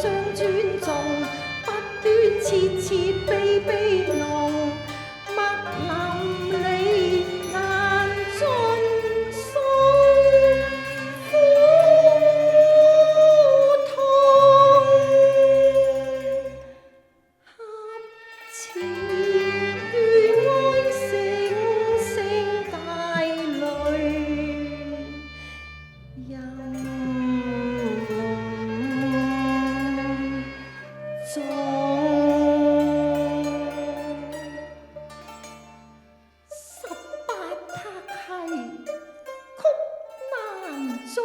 相尊重，不端切切卑卑濃，麥林你眼盡訴苦痛，合前願愛聲聲帶淚，任18塔係曲難終，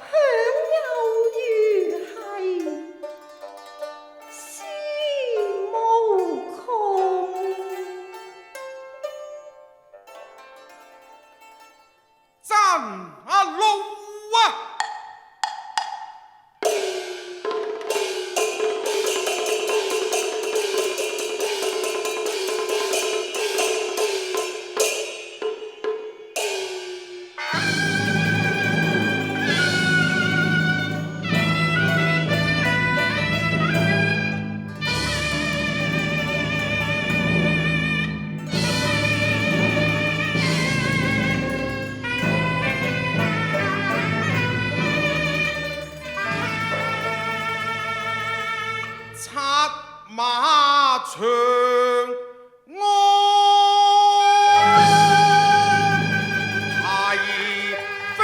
響又如係詩無窮。真啊路啊！策馬長安係非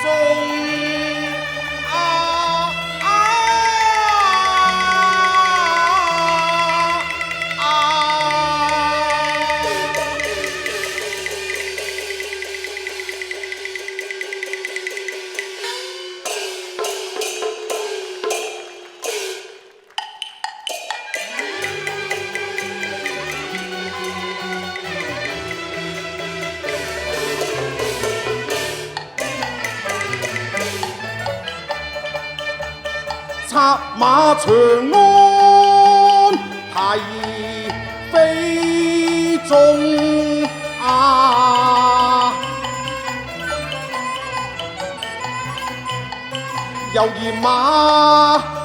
眾策馬長安係非眾猶疑馬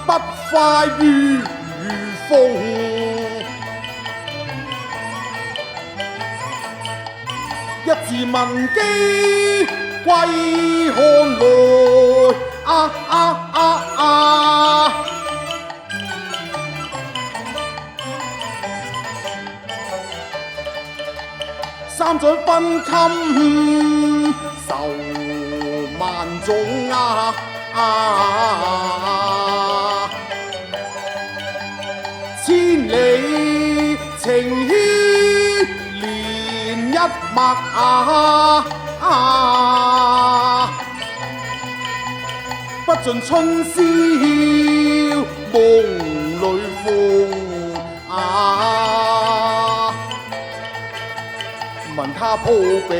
不快如風，一字文機歸看來，三掌分襟愁萬種千里情牽連一脈不盡春宵夢裏風聞他鋪並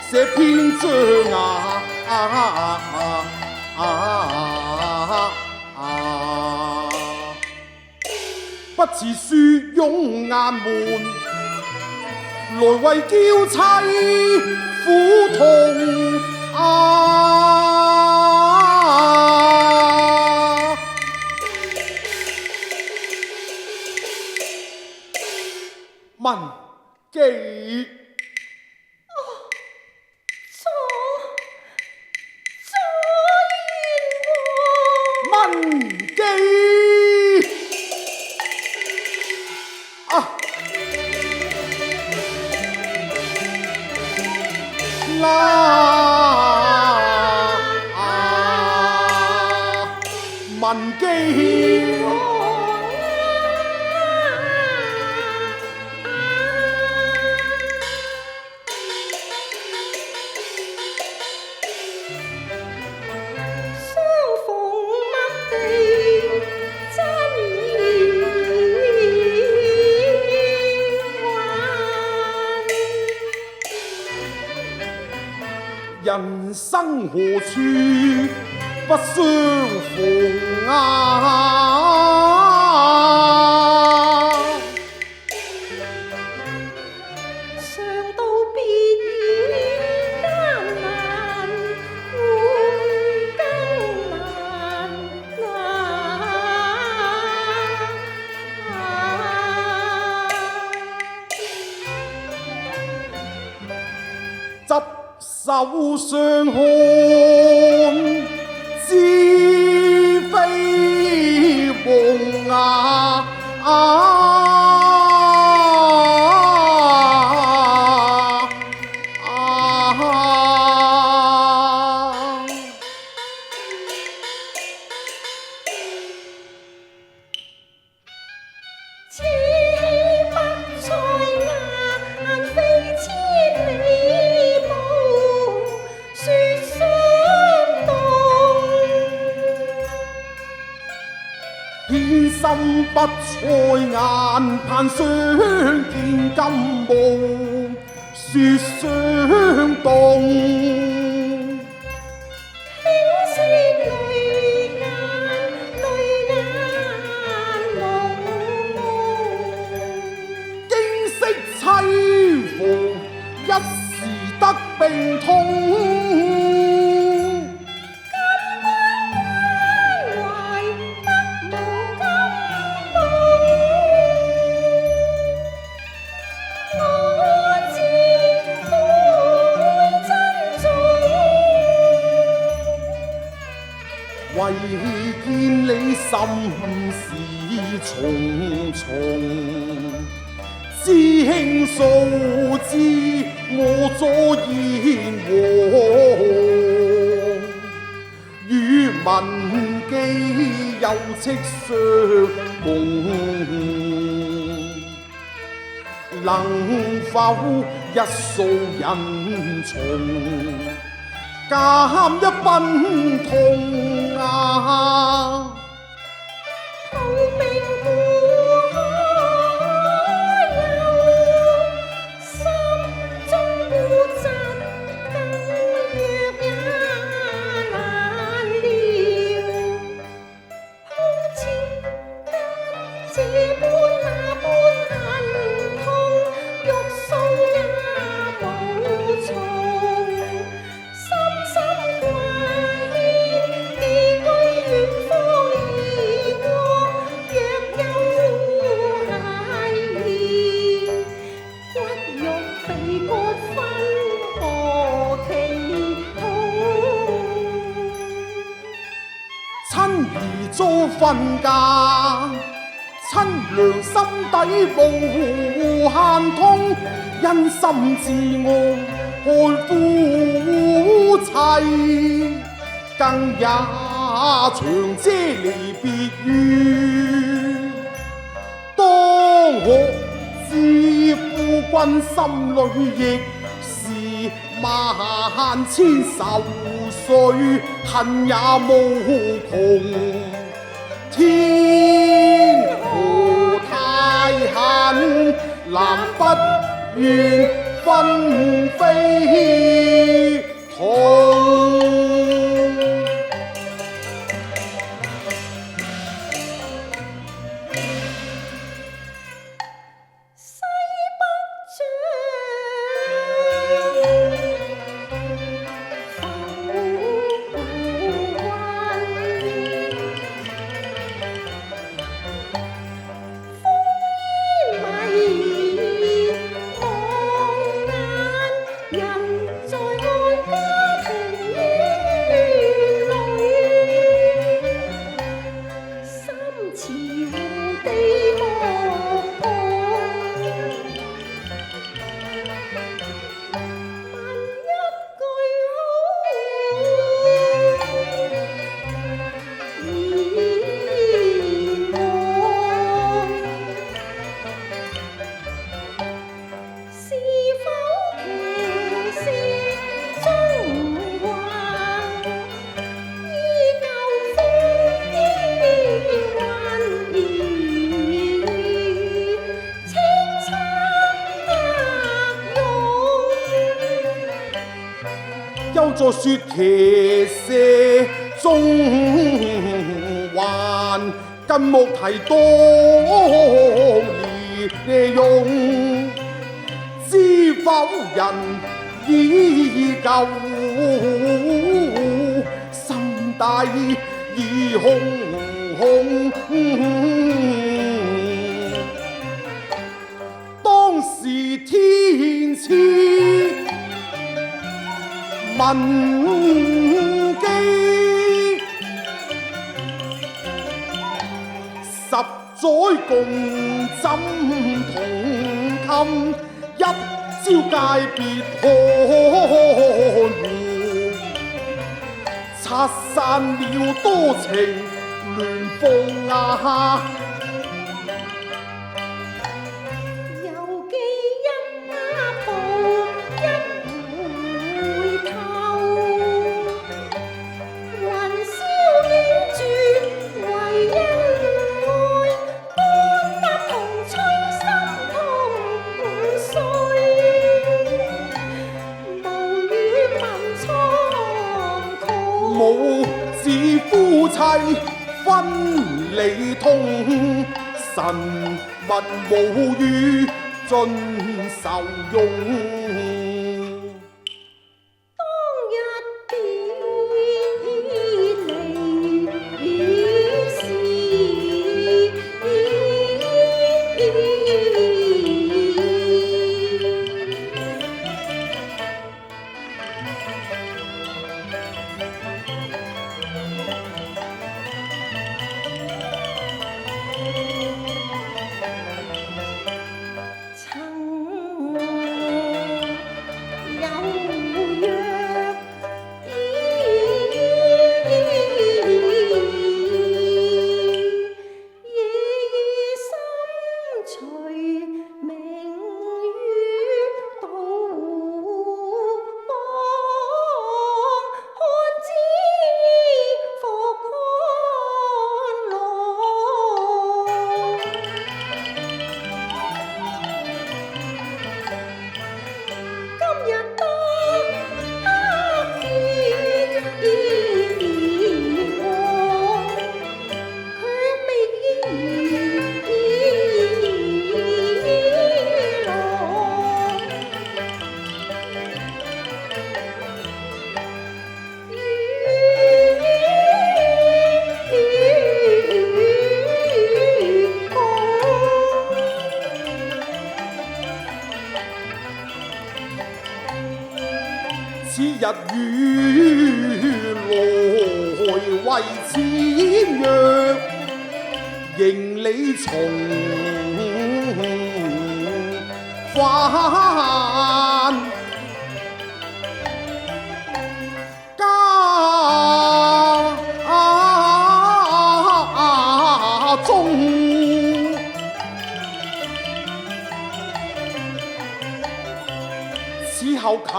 寫篇章不辭雪擁雁門，來為嬌妻苦痛文記文記文記人生何處不相逢常道別已艱難，手相看，知非夢啊！此起不才顏，非千里無說相動。偏心不才顏，盼相見金無說相動。一時得病痛，今關懷得無感動，我自會珍重。為見你心事重重，師兄素知我左燕王，與文姬有戚相共，能否一訴恩重，減一分痛啊！這般那般恨痛，欲訴也無從，深深掛牽，寄居遠方異國，若有孩兒，骨肉被割分，何其痛！親兒遭分家，親娘心底無限痛，因心自我害夫妻，更也長嗟離別語。當可知夫君心裏亦是萬千愁緒，恨也無窮。天何太狠，男不願分非同。休在說騎射中還跟莫提當年勇，知否人已舊，心底已空空。當時天賜文記，十載共枕同衾，一朝界別看護，拆散了多情亂放啊！猶記因那步一回頭，雲霄影絕為恩愛，半擔同吹心痛碎，無語問蒼穹。母子夫妻分離痛，神民無語盡受用。當日別離時，曾有約，夜夜心隨明月到邦，看知復看郎。今日得見我，卻未此日與來為簽約，迎你重返家中。此後琴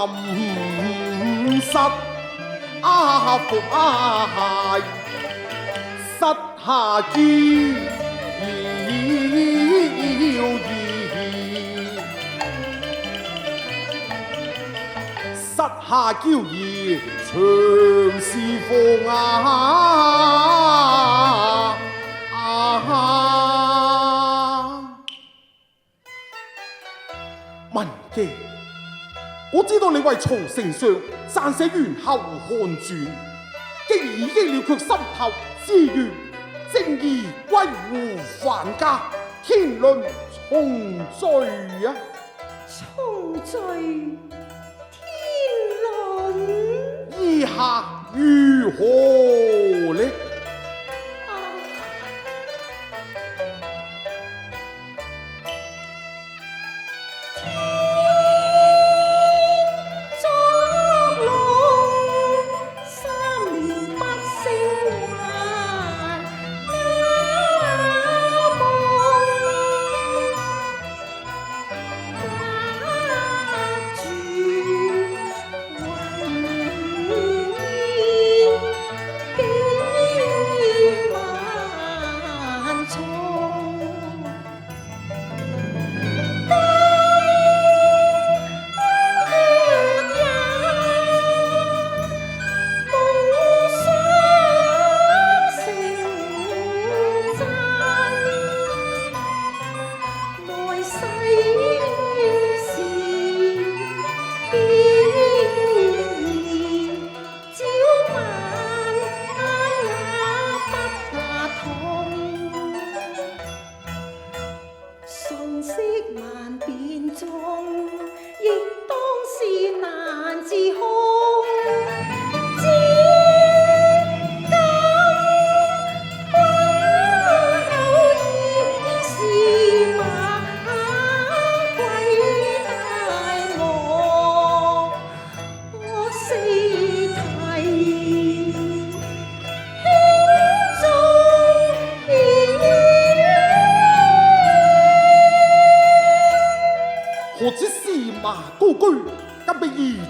瑟服膝下嬌兒，膝下嬌兒長是放文姬，我知道你為從丞相撰寫完《後漢傳》，既然已經了卻心頭之願，正義歸護范家，天倫重聚啊！重聚天倫。意下如何呢？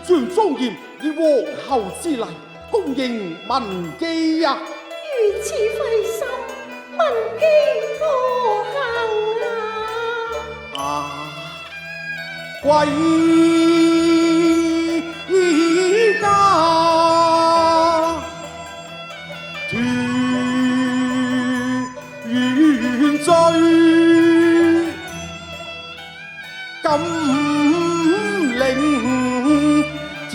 尊莊嚴以皇后之禮，恭迎文姬呀！如此費心，文姬何幸啊？啊，歸家斷冤罪，金陵天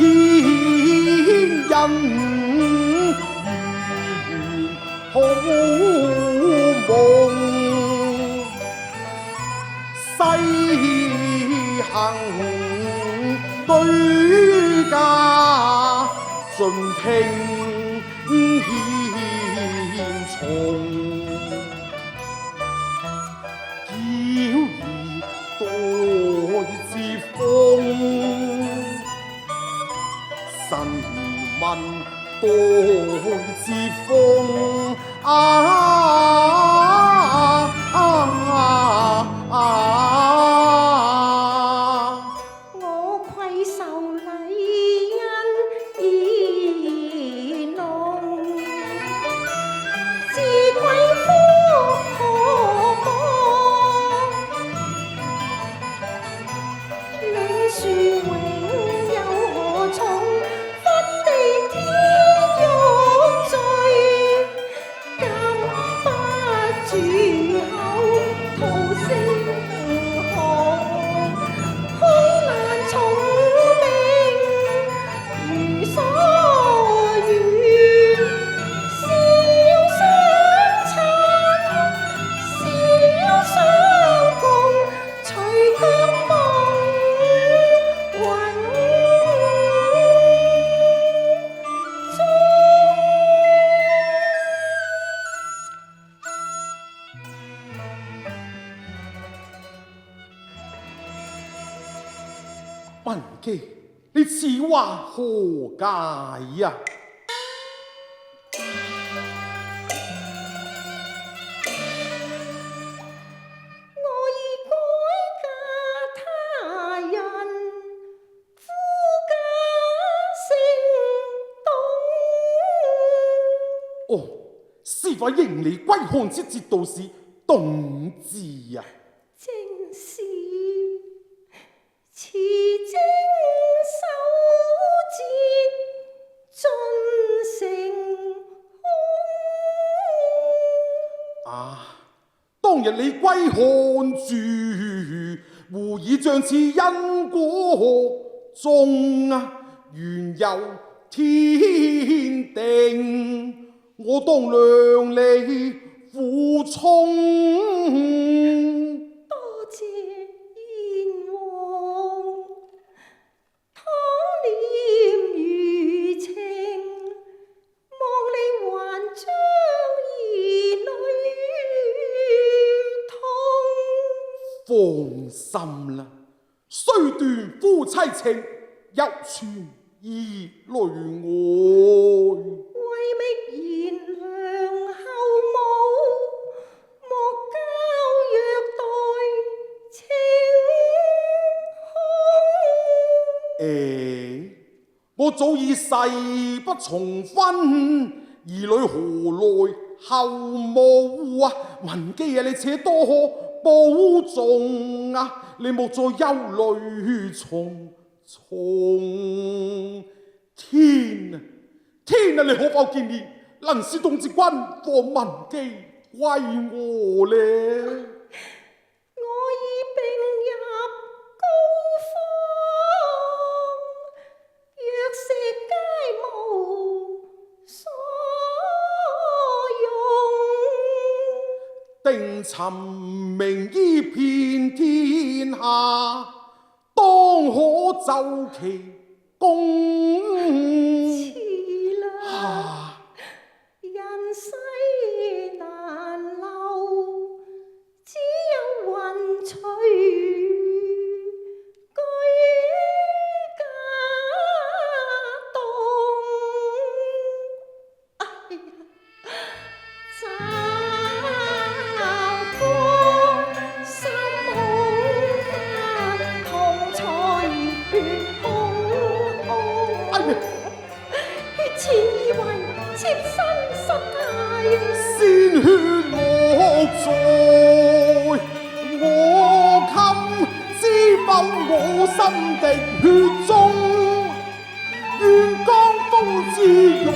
人緣好夢。西行對家盡聽獻從，嬌兒待之風，神民待之風我愧受禮恩已濃，自貴夫何講？領樹永有何重？分地天欲罪，今不住口，徒聲紅。空難從命如所願，是要相親，是要相共，隨腳夢魂中。文姬，你此話何解呀？我已改嫁他人，夫家姓哦，是否迎你歸漢之節度使董子呀？董，正是持正守節，盡成空。啊，當日你歸漢住，胡以將此因果中啊，原有天定，我當量力負重。多謝燕王，倘念餘情，望你還將兒女放心啦，雖斷夫妻情，又存兒女愛。為覓賢良後母，莫教虐待情空。我早已誓不重婚，兒女何來後母啊？文姬啊，你且多可保重啊！你莫再憂慮重重。天啊，天啊！你可否見面，能使董子君放文姬歸我呢？我已並入高峰，藥石皆無所用。定尋名醫遍天下，當可奏其功。遲啦，啊，人世難留，只有雲隨居家動。哎呀！驟光心空間，痛楚熱血洶洶。妾身失態，鮮血落在我襟，滋補我心的血中，願江風之玉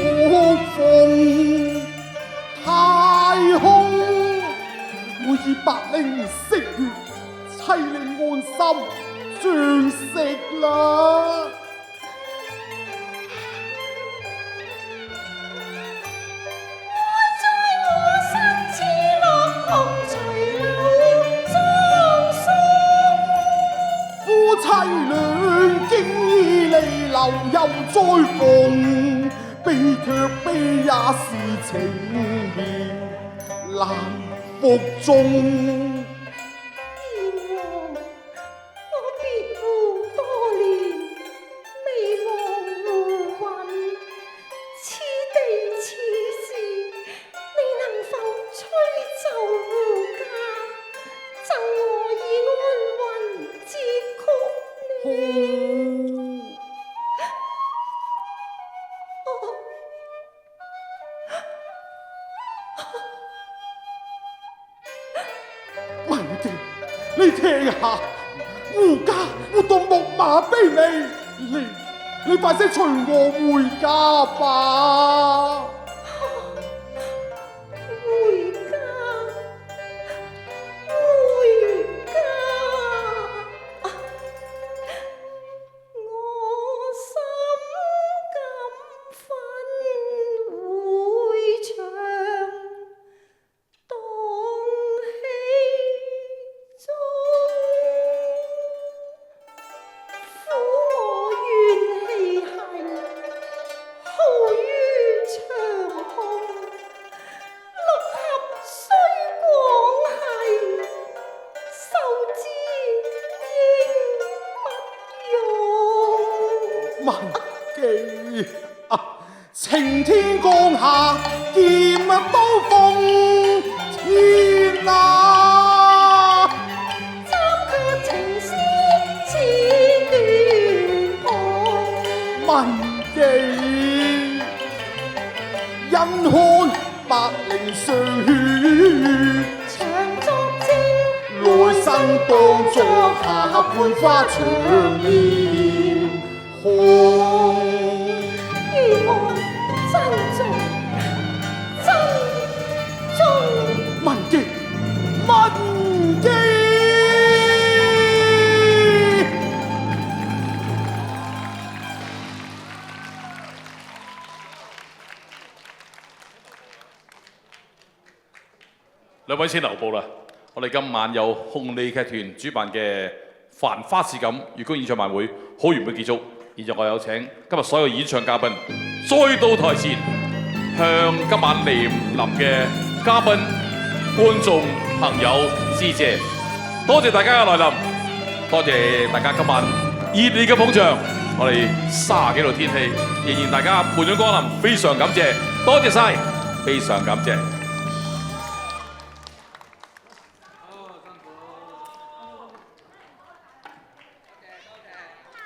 鳳太空，我以百靈色血凄厲安心轉食啦。凄涼經已離流又再逢，悲卻悲也是情義難服眾。燕王，我別湖多年，未忘胡魂。此地此事，你能否吹奏護駕，贈我以安魂之曲呢？文傑，你聽下，護駕活動木馬卑微，你快些隨我回家吧。回家，回家，我心感憤會長蕩氣中，苦我怨氣係耗於長空。六合雖廣係，受之應不用。文記啊，晴天降下劍刀鋒天啊！斬卻情絲似斷腸。文記因看百靈上血，長作證，來生當作下判花長臉看。願我珍重，珍重。文記，文記。兩位先留步啦！我哋今晚有紅利劇團主辦嘅《繁花似錦》粵曲演唱晚會好完美結束。現在我有請今日所有演唱嘉賓再到台前，向今晚蒞臨嘅嘉賓、觀眾、朋友致謝。多謝大家嘅來臨，多謝大家今晚熱烈嘅捧場。我哋30幾度天氣，仍然大家滿咗光臨，非常感謝，多謝晒，非常感謝。